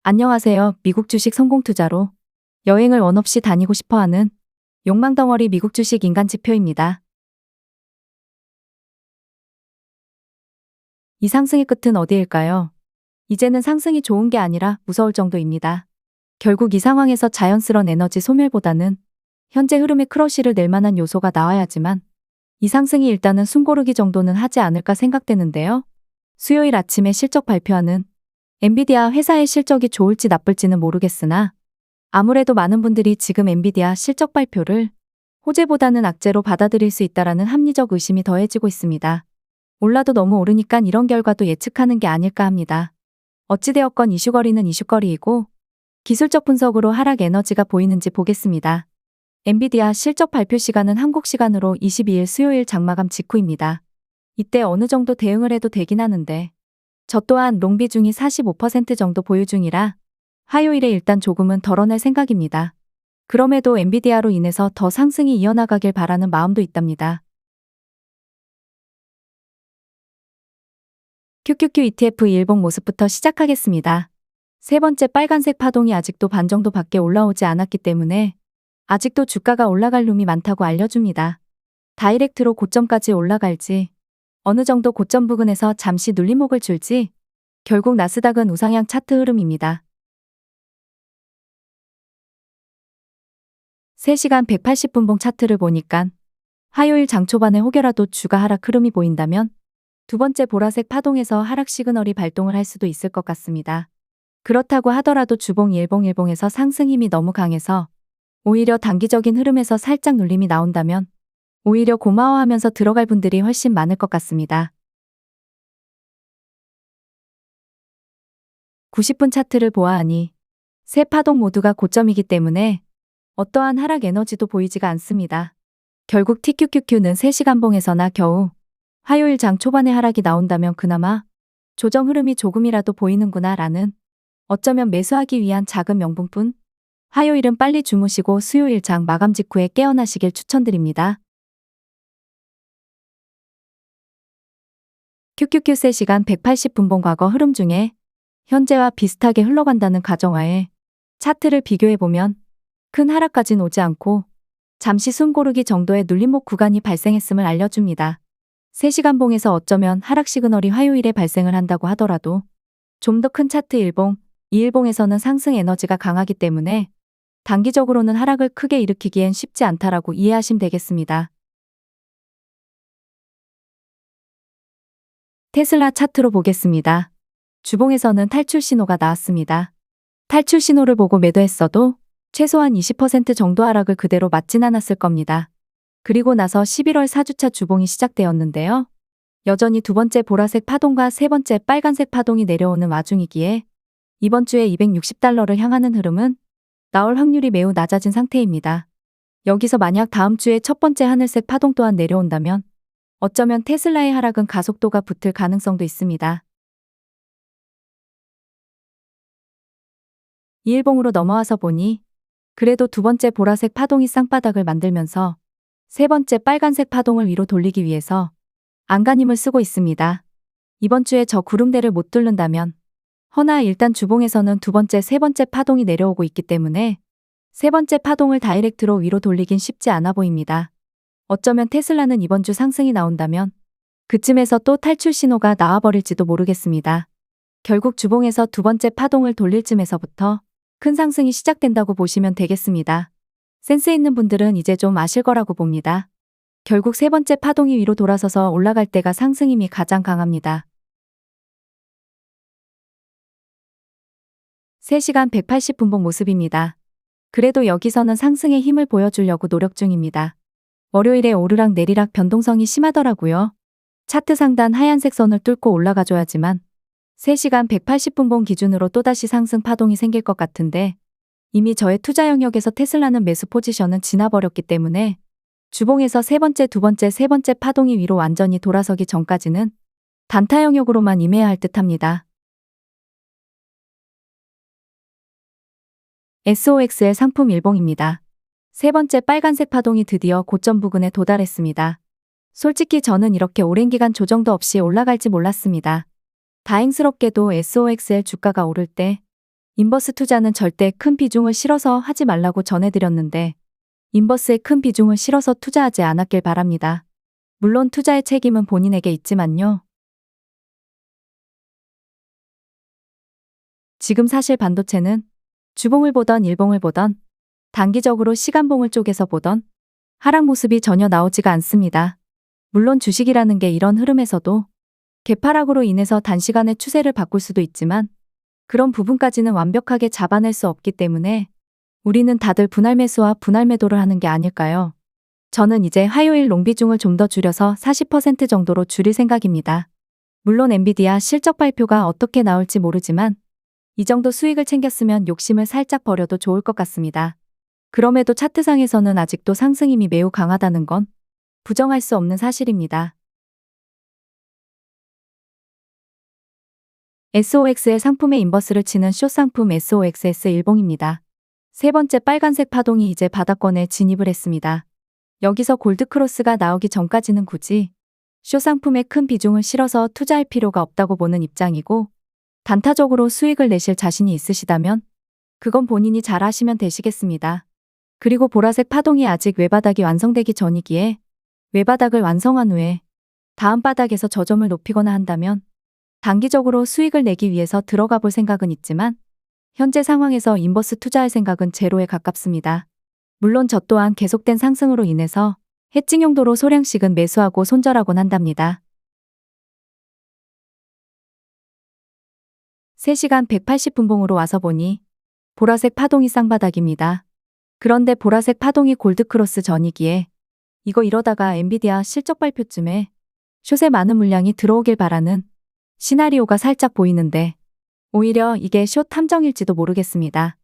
안녕하세요. 미국 주식 성공 투자로 여행을 원 없이 다니고 싶어 하는 욕망덩어리 미국 주식 인간 지표입니다. 이 상승의 끝은 어디일까요? 이제는 상승이 좋은 게 아니라 무서울 정도입니다. 결국 이 상황에서 자연스러운 에너지 소멸보다는 현재 흐름에 크러쉬를 낼 만한 요소가 나와야지만 이 상승이 일단은 숨고르기 정도는 하지 않을까 생각되는데요. 수요일 아침에 실적 발표하는 엔비디아 회사의 실적이 좋을지 나쁠지는 모르겠으나 아무래도 많은 분들이 지금 엔비디아 실적 발표를 호재보다는 악재로 받아들일 수 있다라는 합리적 의심이 더해지고 있습니다. 올라도 너무 오르니깐 이런 결과도 예측하는 게 아닐까 합니다. 어찌되었건 이슈거리는 이슈거리이고 기술적 분석으로 하락 에너지가 보이는지 보겠습니다. 엔비디아 실적 발표 시간은 한국 시간으로 22일 수요일 장마감 직후입니다. 이때 어느 정도 대응을 해도 되긴 하는데 저 또한 롱 비중이 45% 정도 보유 중이라 화요일에 일단 조금은 덜어낼 생각입니다. 그럼에도 엔비디아로 인해서 더 상승이 이어나가길 바라는 마음도 있답니다. QQQ ETF 일봉 모습부터 시작하겠습니다. 세 번째 빨간색 파동이 아직도 반 정도 밖에 올라오지 않았기 때문에 아직도 주가가 올라갈 룸이 많다고 알려줍니다. 다이렉트로 고점까지 올라갈지 어느 정도 고점 부근에서 잠시 눌림목을 줄지 결국 나스닥은 우상향 차트 흐름입니다. 3시간 180분봉 차트를 보니깐 화요일 장 초반에 혹여라도 주가 하락 흐름이 보인다면 두 번째 보라색 파동에서 하락 시그널이 발동을 할 수도 있을 것 같습니다. 그렇다고 하더라도 주봉 일봉에서 상승 힘이 너무 강해서 오히려 단기적인 흐름에서 살짝 눌림이 나온다면 오히려 고마워하면서 들어갈 분들이 훨씬 많을 것 같습니다. 90분 차트를 보아하니 세 파동 모두가 고점이기 때문에 어떠한 하락 에너지도 보이지가 않습니다. 결국 TQQQ는 3시간봉에서나 겨우 화요일 장 초반에 하락이 나온다면 그나마 조정 흐름이 조금이라도 보이는구나 라는 어쩌면 매수하기 위한 작은 명분뿐 화요일은 빨리 주무시고 수요일 장 마감 직후에 깨어나시길 추천드립니다. QQQ 3시간 180분봉 과거 흐름 중에 현재와 비슷하게 흘러간다는 가정하에 차트를 비교해보면 큰 하락까진 오지 않고 잠시 숨 고르기 정도의 눌림목 구간이 발생했음을 알려줍니다. 3시간봉에서 어쩌면 하락 시그널이 화요일에 발생을 한다고 하더라도 좀 더 큰 차트 1봉, 2일봉에서는 상승 에너지가 강하기 때문에 단기적으로는 하락을 크게 일으키기엔 쉽지 않다라고 이해하시면 되겠습니다. 테슬라 차트로 보겠습니다. 주봉에서는 탈출 신호가 나왔습니다. 탈출 신호를 보고 매도했어도 최소한 20% 정도 하락을 그대로 맞진 않았을 겁니다. 그리고 나서 11월 4주차 주봉이 시작되었는데요. 여전히 두 번째 보라색 파동과 세 번째 빨간색 파동이 내려오는 와중이기에 이번 주에 260달러를 향하는 흐름은 나올 확률이 매우 낮아진 상태입니다. 여기서 만약 다음 주에 첫 번째 하늘색 파동 또한 내려온다면 어쩌면 테슬라의 하락은 가속도가 붙을 가능성도 있습니다. 2일봉으로 넘어와서 보니 그래도 두 번째 보라색 파동이 쌍바닥을 만들면서 세 번째 빨간색 파동을 위로 돌리기 위해서 안간힘을 쓰고 있습니다. 이번 주에 저 구름대를 못 뚫는다면 허나 일단 주봉에서는 두 번째, 세 번째 파동이 내려오고 있기 때문에 세 번째 파동을 다이렉트로 위로 돌리긴 쉽지 않아 보입니다. 어쩌면 테슬라는 이번 주 상승이 나온다면 그쯤에서 또 탈출 신호가 나와버릴지도 모르겠습니다. 결국 주봉에서 두 번째 파동을 돌릴 쯤에서부터 큰 상승이 시작된다고 보시면 되겠습니다. 센스 있는 분들은 이제 좀 아실 거라고 봅니다. 결국 세 번째 파동이 위로 돌아서서 올라갈 때가 상승 힘이 가장 강합니다. 3시간 180분봉 모습입니다. 그래도 여기서는 상승의 힘을 보여주려고 노력 중입니다. 월요일에 오르락 내리락 변동성이 심하더라고요. 차트 상단 하얀색 선을 뚫고 올라가줘야지만 3시간 180분봉 기준으로 또다시 상승 파동이 생길 것 같은데 이미 저의 투자 영역에서 테슬라는 매수 포지션은 지나버렸기 때문에 주봉에서 세 번째, 두 번째, 세 번째 파동이 위로 완전히 돌아서기 전까지는 단타 영역으로만 임해야 할 듯합니다. SOXL 상품 일봉입니다. 세 번째 빨간색 파동이 드디어 고점 부근에 도달했습니다. 솔직히 저는 이렇게 오랜 기간 조정도 없이 올라갈지 몰랐습니다. 다행스럽게도 SOXL 주가가 오를 때 인버스 투자는 절대 큰 비중을 실어서 하지 말라고 전해드렸는데 인버스에 큰 비중을 실어서 투자하지 않았길 바랍니다. 물론 투자의 책임은 본인에게 있지만요. 지금 사실 반도체는 주봉을 보던 일봉을 보던 단기적으로 시간봉을 쪼개서 보던 하락 모습이 전혀 나오지가 않습니다. 물론 주식이라는 게 이런 흐름에서도 개파락으로 인해서 단시간에 추세를 바꿀 수도 있지만 그런 부분까지는 완벽하게 잡아낼 수 없기 때문에 우리는 다들 분할 매수와 분할 매도를 하는 게 아닐까요? 저는 이제 화요일 롱 비중을 좀 더 줄여서 40% 정도로 줄일 생각입니다. 물론 엔비디아 실적 발표가 어떻게 나올지 모르지만 이 정도 수익을 챙겼으면 욕심을 살짝 버려도 좋을 것 같습니다. 그럼에도 차트상에서는 아직도 상승 힘이 매우 강하다는 건 부정할 수 없는 사실입니다. SOX의 상품의 인버스를 치는 숏 상품 SOXS 일봉입니다. 세 번째 빨간색 파동이 이제 바닥권에 진입을 했습니다. 여기서 골드크로스가 나오기 전까지는 굳이 숏 상품에 큰 비중을 실어서 투자할 필요가 없다고 보는 입장이고 단타적으로 수익을 내실 자신이 있으시다면 그건 본인이 잘 하시면 되시겠습니다. 그리고 보라색 파동이 아직 외바닥이 완성되기 전이기에 외바닥을 완성한 후에 다음 바닥에서 저점을 높이거나 한다면 단기적으로 수익을 내기 위해서 들어가 볼 생각은 있지만 현재 상황에서 인버스 투자할 생각은 제로에 가깝습니다. 물론 저 또한 계속된 상승으로 인해서 해칭 용도로 소량씩은 매수하고 손절하곤 한답니다. 3시간 180분봉으로 와서 보니 보라색 파동이 쌍바닥입니다. 그런데 보라색 파동이 골드크로스 전이기에 이거 이러다가 엔비디아 실적 발표쯤에 숏에 많은 물량이 들어오길 바라는 시나리오가 살짝 보이는데 오히려 이게 숏 탐정일지도 모르겠습니다.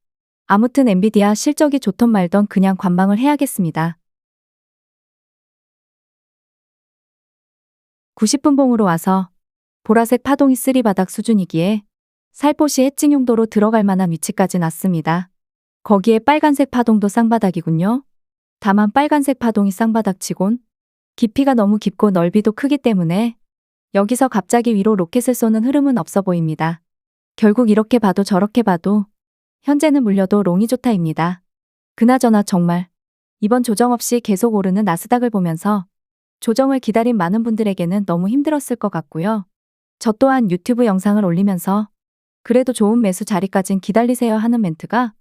아무튼 엔비디아 실적이 좋던 말던 그냥 관망을 해야겠습니다. 90분봉으로 와서 보라색 파동이 쓰리바닥 수준이기에 살포시 해칭 용도로 들어갈 만한 위치까지 났습니다. 거기에 빨간색 파동도 쌍바닥이군요. 다만 빨간색 파동이 쌍바닥치곤 깊이가 너무 깊고 넓이도 크기 때문에 여기서 갑자기 위로 로켓을 쏘는 흐름은 없어 보입니다. 결국 이렇게 봐도 저렇게 봐도 현재는 물려도 롱이 좋다입니다. 그나저나 정말 이번 조정 없이 계속 오르는 나스닥을 보면서 조정을 기다린 많은 분들에게는 너무 힘들었을 것 같고요. 저 또한 유튜브 영상을 올리면서 그래도 좋은 매수 자리까진 기다리세요 하는 멘트가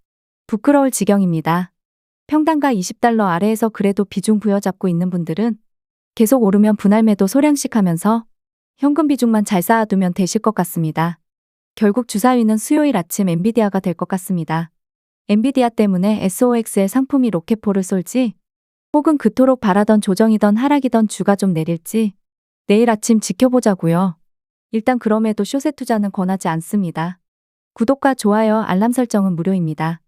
부끄러울 지경입니다. 평단가 $20 아래에서 그래도 비중 부여잡고 있는 분들은 계속 오르면 분할 매도 소량씩 하면서 현금 비중만 잘 쌓아두면 되실 것 같습니다. 결국 주사위는 수요일 아침 엔비디아가 될 것 같습니다. 엔비디아 때문에 SOX의 상품이 로켓포를 쏠지 혹은 그토록 바라던 조정이던 하락이던 주가 좀 내릴지 내일 아침 지켜보자고요. 일단 그럼에도 숏에 투자는 권하지 않습니다. 구독과 좋아요, 알람 설정은 무료입니다.